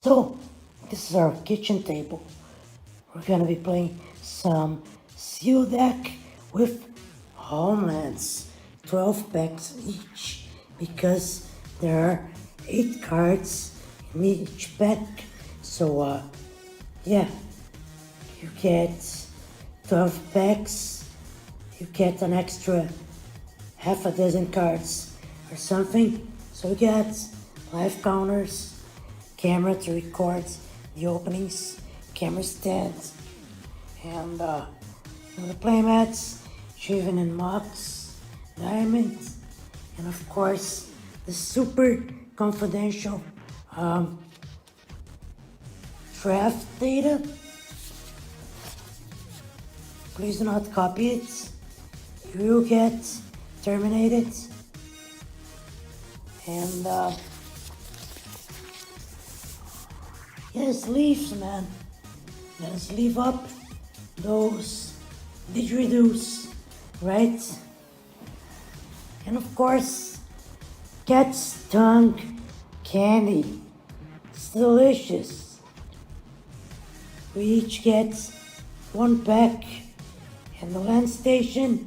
So, this is our kitchen table. We're gonna be playing some seal deck with Homelands, 12 packs each, because there are 8 cards in each pack. So, yeah, you get 12 packs, you get an extra half a dozen cards or something. So we got live counters, camera to record the openings, camera stands, and the playmats, shaven and Mox, diamonds, and of course the super confidential draft data. Please do not copy it. You will get terminated. And yes, leaves, man. Let's leave up those didgeridoos, right? And of course, cat's tongue candy. It's delicious. We each get 1 pack, and the land station,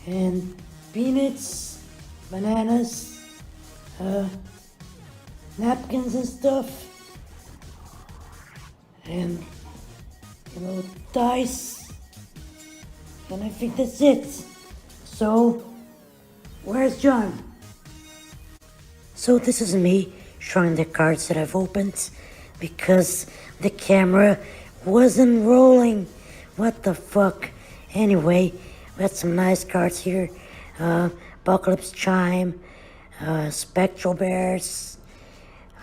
and peanuts, bananas, napkins and stuff, and dice, and I think that's it. So, where's John? So this is me showing the cards that I've opened because the camera wasn't rolling. What the fuck? Anyway, we got some nice cards here. Apocalypse Chime, Spectral Bears,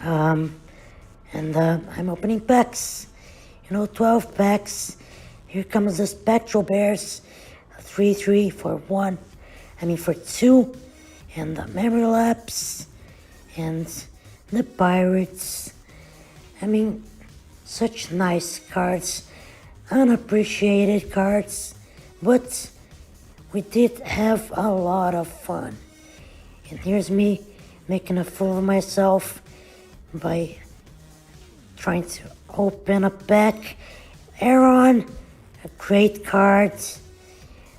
and I'm opening packs. 12 packs. Here comes the Spectral Bears, 3 for 1. For 2, and the Memory Lapse, and the Pirates. Such nice cards, unappreciated cards, but we did have a lot of fun. And here's me making a fool of myself by trying to open a pack. Aaron, a great card.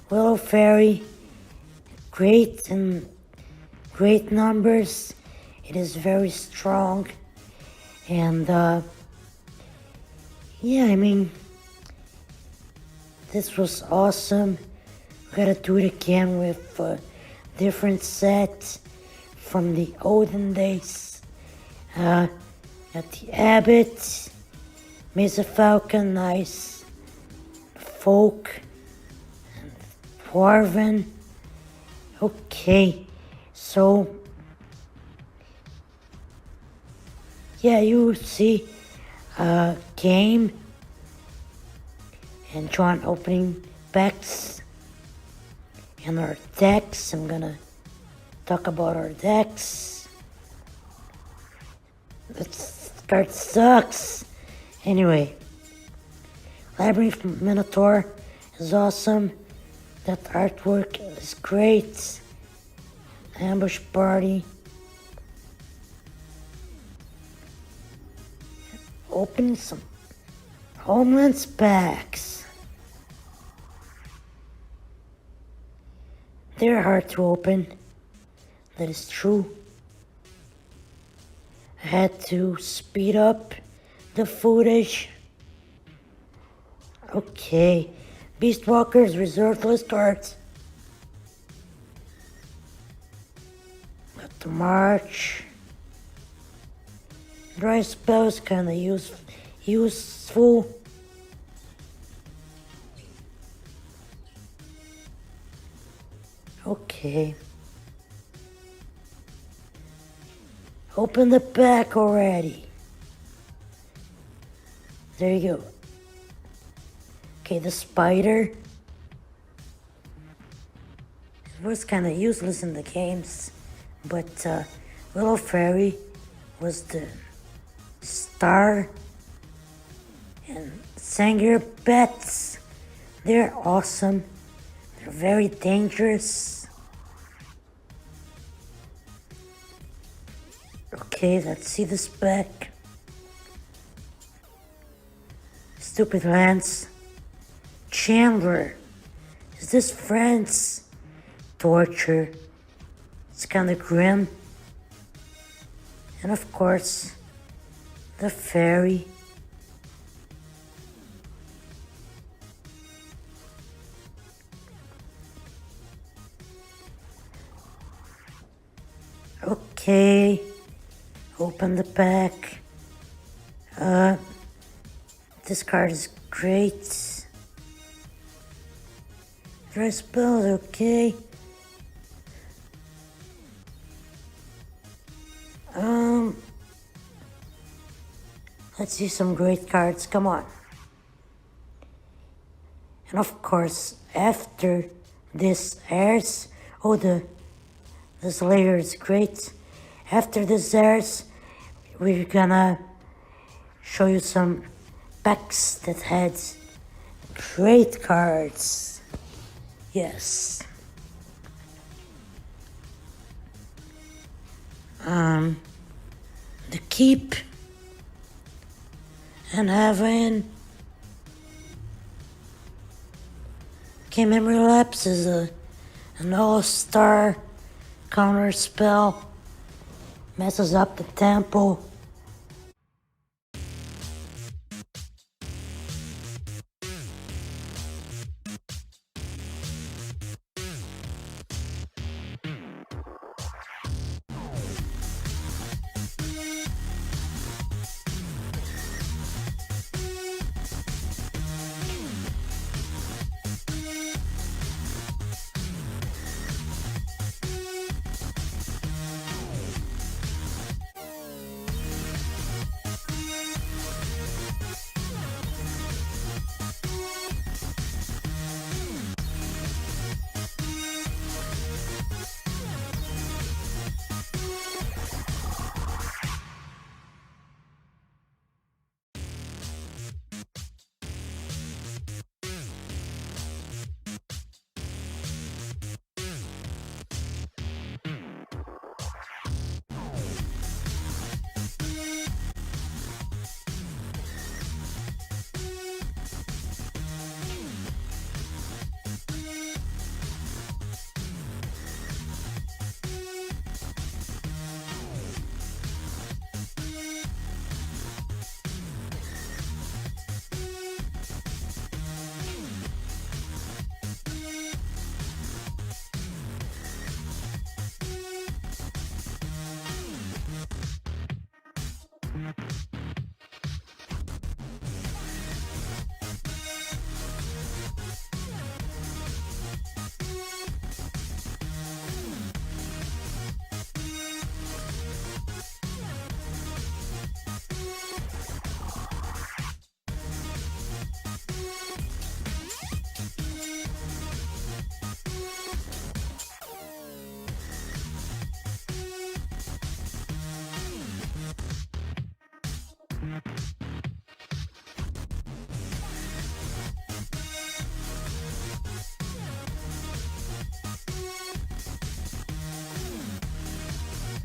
Willow Fairy, great and great numbers. It is very strong. And this was awesome. We gotta do it again with a different set from the olden days. At the Abbott, Mesa Falcon, nice. Folk, and Dwarven. Okay, so yeah, you see game and John opening packs and our decks. I'm gonna talk about our decks. This card sucks. Anyway, Labyrinth Minotaur is awesome. That artwork is great. Ambush Party. Open some Homelands packs. They're hard to open. That is true. I had to speed up the footage. Okay. Beastwalker's reserved list cards. Got the March. Dry spells kinda useful. Okay. Open the pack already. There you go. Okay, the spider. It was kinda useless in the games, but Willow Fairy was the star. And Sangir Bats, they're awesome. They're very dangerous. Okay, let's see this back. Stupid Lance. Chandler. Is this friends? Torture. It's kinda grim. And of course, the fairy. Okay, open the pack. This card is great. Dry spells, okay. Let's see some great cards, come on. And of course, after this airs, this layer is great. After this airs, we're gonna show you some packs that had great cards. Yes. The Keep and Heaven. Okay, Memory Lapse is an all-star counter spell. Messes up the tempo.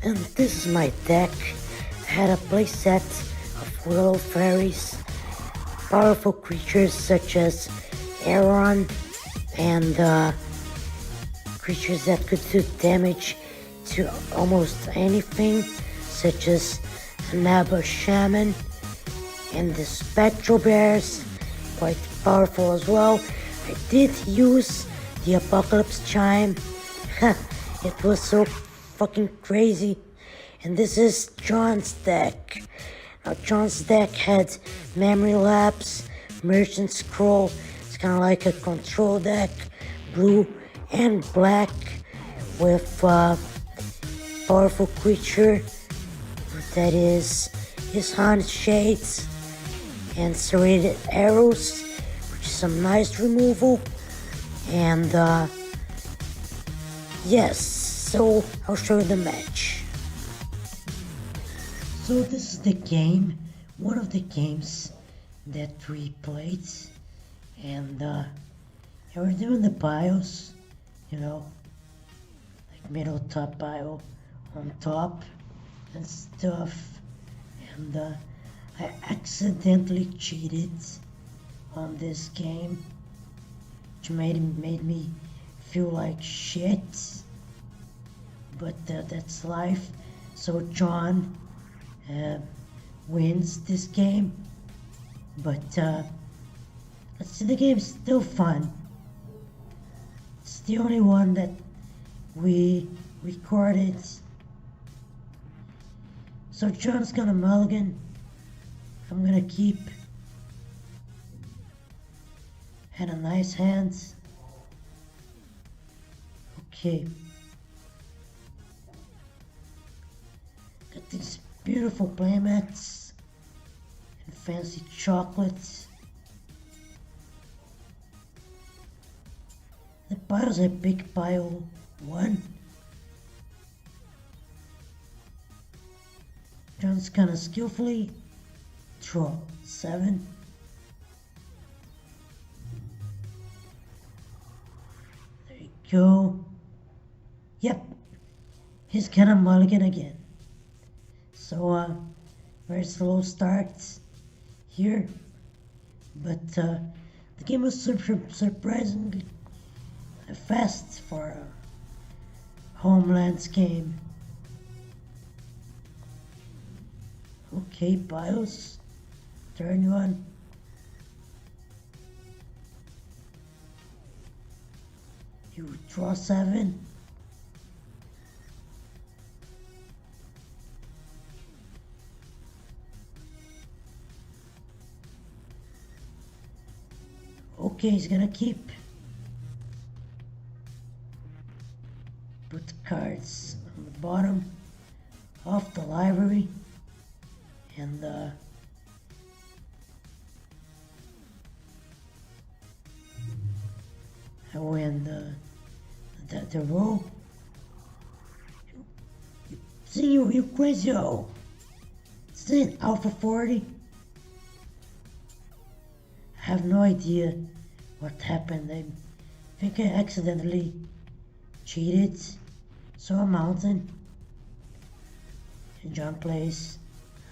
And this is my deck. I had a playset of willow fairies, powerful creatures such as Aaron, and creatures that could do damage to almost anything, such as Naba Shaman, and the Spectral Bears, quite powerful as well. I did use the Apocalypse Chime. It was so fucking crazy. And this is John's deck. Now John's deck had Memory Lapse, Merchant Scroll. It's kind of like a control deck, blue and black, with powerful creature that is his Hunt Shades and Serrated Arrows, which is some nice removal. And yes, so I'll show you the match. So this is the game, one of the games that we played, and we're doing the bios, you know, like middle top bio on top and stuff, and I accidentally cheated on this game, which made me feel like shit. But that's life. So John wins this game. But let's see, the game's still fun. It's the only one that we recorded. So John's gonna mulligan. I'm gonna keep. Had a nice hand. Okay. Got these beautiful playmats and fancy chocolates. The piles I pick pile 1. John's gonna skillfully draw 7. There you go. Yep, he's gonna mulligan again. So very slow start here, but the game was surprisingly fast for a Homelands game. Okay, piles, turn 1. You draw 7. Okay, he's gonna keep. Put the cards on the bottom of the library, and when the row, see you crazy oh. See Alpha 40. I have no idea what happened. I think I accidentally cheated. Saw a mountain. And John plays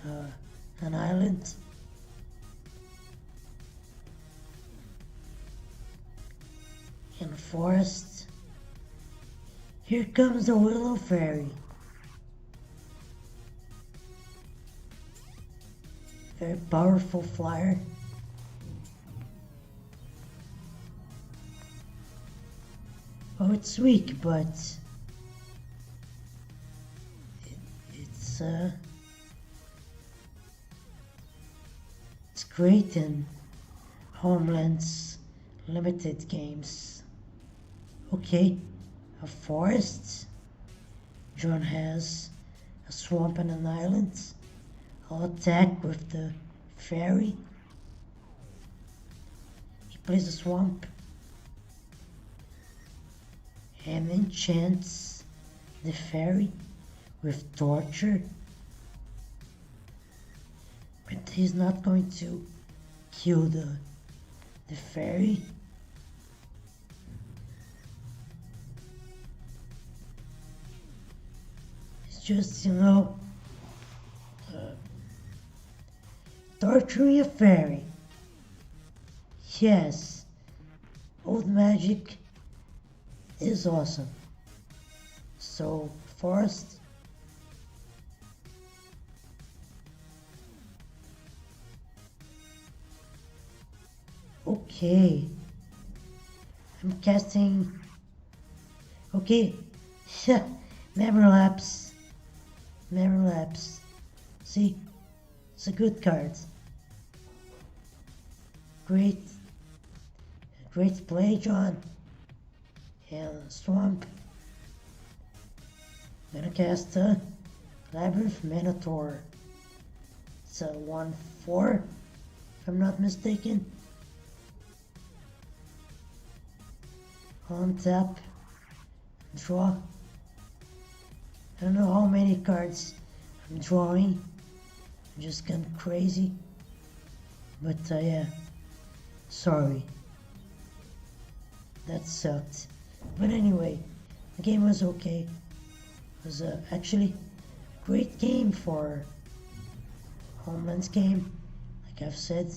an island. In a forest. Here comes the willow fairy. Very powerful flyer. Oh, it's weak, but it's great in Homelands limited games. Okay, a forest. John has a swamp and an island. I'll attack with the fairy. He plays a swamp and enchants the fairy with torture. But he's not going to kill the fairy. It's just, torturing a fairy. Yes, old magic is awesome. So, forest. Okay. I'm casting. Okay. Memory lapse. Memory lapse. See? It's a good card. Great play, John. And swamp. I'm gonna cast a Labyrinth Minotaur. It's a 1/4, if I'm not mistaken. On tap, draw. I don't know how many cards I'm drawing. I'm just gone crazy. But yeah, sorry. That sucked. But anyway, the game was okay. It was actually a great game for Homelands game, like I've said.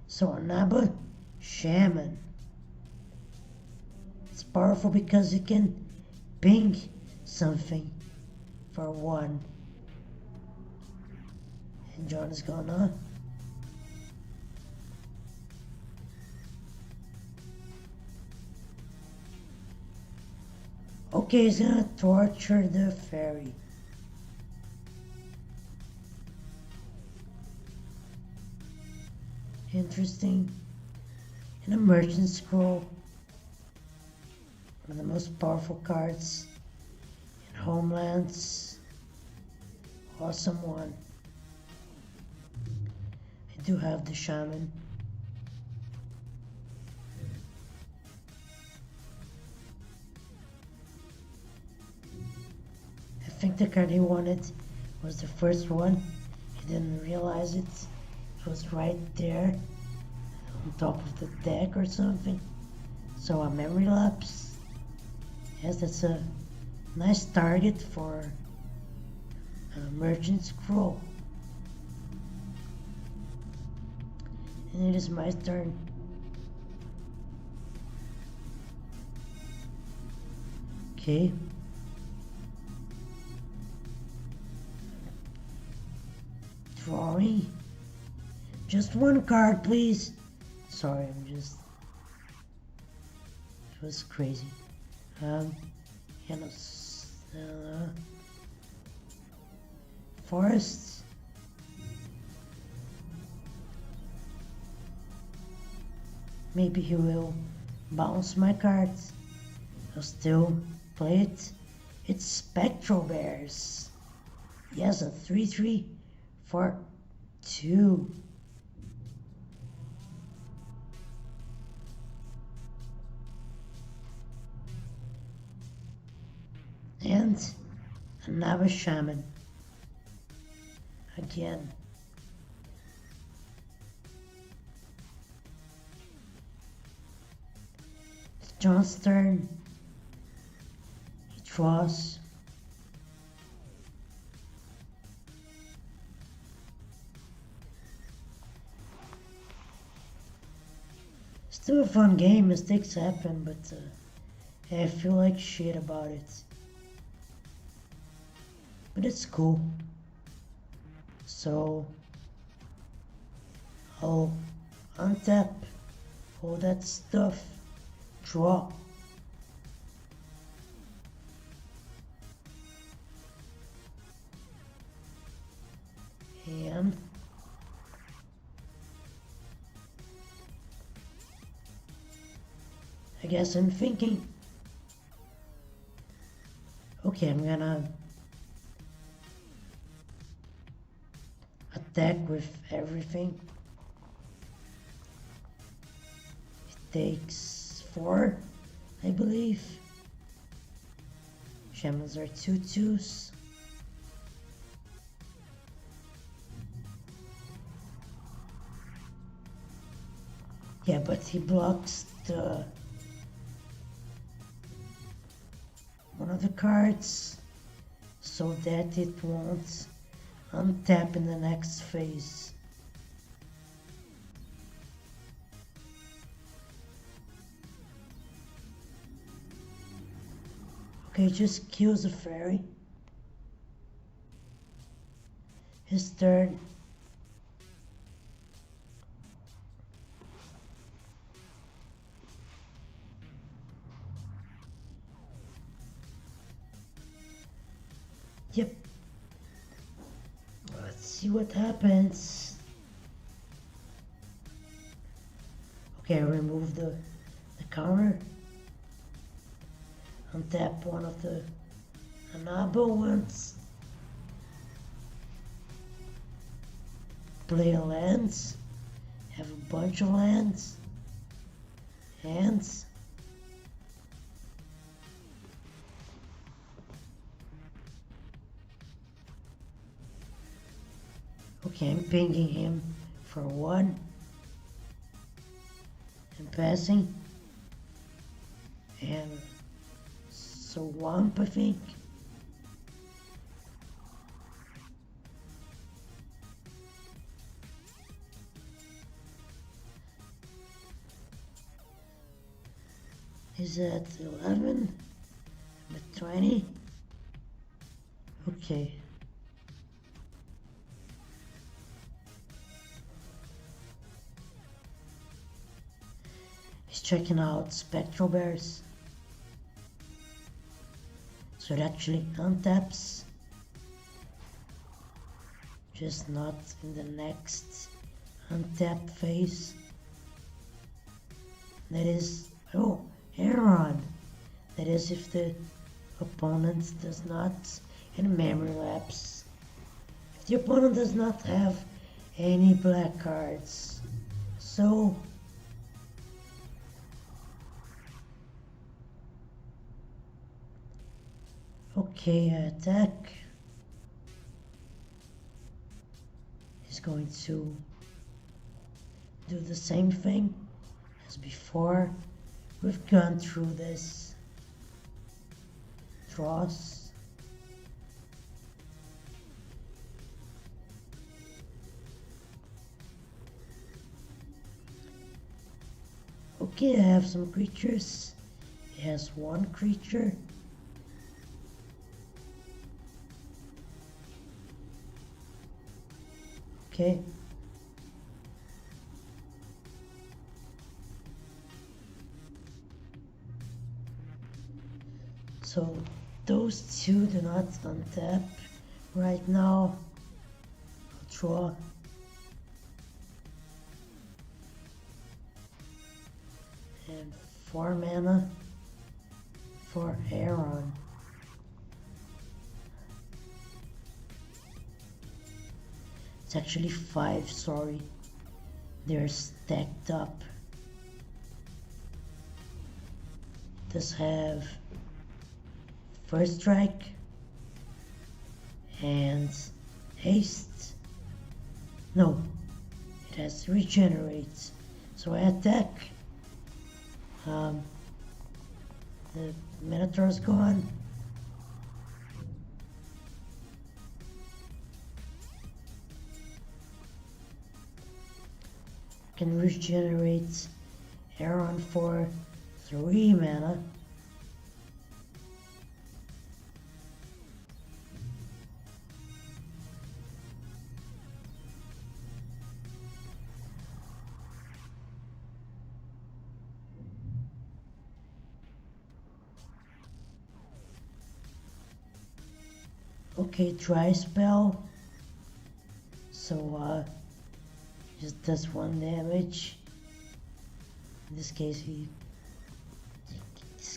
So Naba Shaman. It's powerful because it can ping something for one. And John is gonna okay, he's gonna torture the fairy. Interesting. An emergent scroll. One of the most powerful cards in Homelands. Awesome one. I do have the shaman. I think the card he wanted was the first one. He didn't realize it. It was right there on top of the deck or something. So a memory lapse. Yes, that's a nice target for an emergent scroll. And it is my turn. Okay. Drawing. Just one card, please. Sorry, it was crazy. Forests. Maybe he will bounce my cards. I'll still play it. It's Spectral Bears. Yes, a 3/3 for 2. And another shaman. Again. It's John's turn. He draws. Still a fun game, mistakes happen, but I feel like shit about it. But it's cool. So I'll untap all that stuff, draw. And I guess I'm thinking, okay, I'm gonna attack with everything. It takes 4, I believe. Shamans are 2/2s. Yeah, but he blocks the one of the cards so that it won't untap in the next phase. Okay, just kills the fairy. His turn. Yep. Let's see what happens. Okay, I remove the counter. Untap one of the Anabo ones. Play lands. Have a bunch of lands. Hands. Okay, I'm pinging him for 1. And passing. And so Wamp, I think. He's at 11. I'm at 20. Okay. He's checking out spectral bears. So it actually untaps. Just not in the next untap phase. That is, oh, Aaron. That is if the opponent does not, and memory lapse. If the opponent does not have any black cards. So, okay, attack. He's going to do the same thing as before. We've gone through this. Draws. Okay, I have some creatures. He has one creature. Okay. So those two do not untap right now. I'll draw. And 4 mana for Aaron. It's actually 5, sorry. They're stacked up. Does have first strike and haste. No, it has regenerate. So I attack. The Minotaur's gone. Can regenerate Aaron for 3 mana. Okay, dry spell. So just does 1 damage. In this case, he's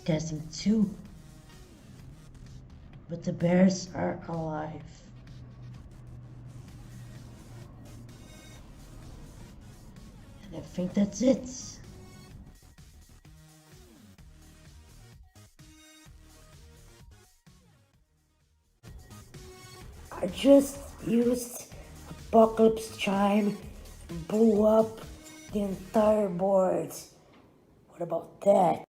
casting 2. But the bears are alive. And I think that's it. I just used Apocalypse Chime and blew up the entire board. What about that?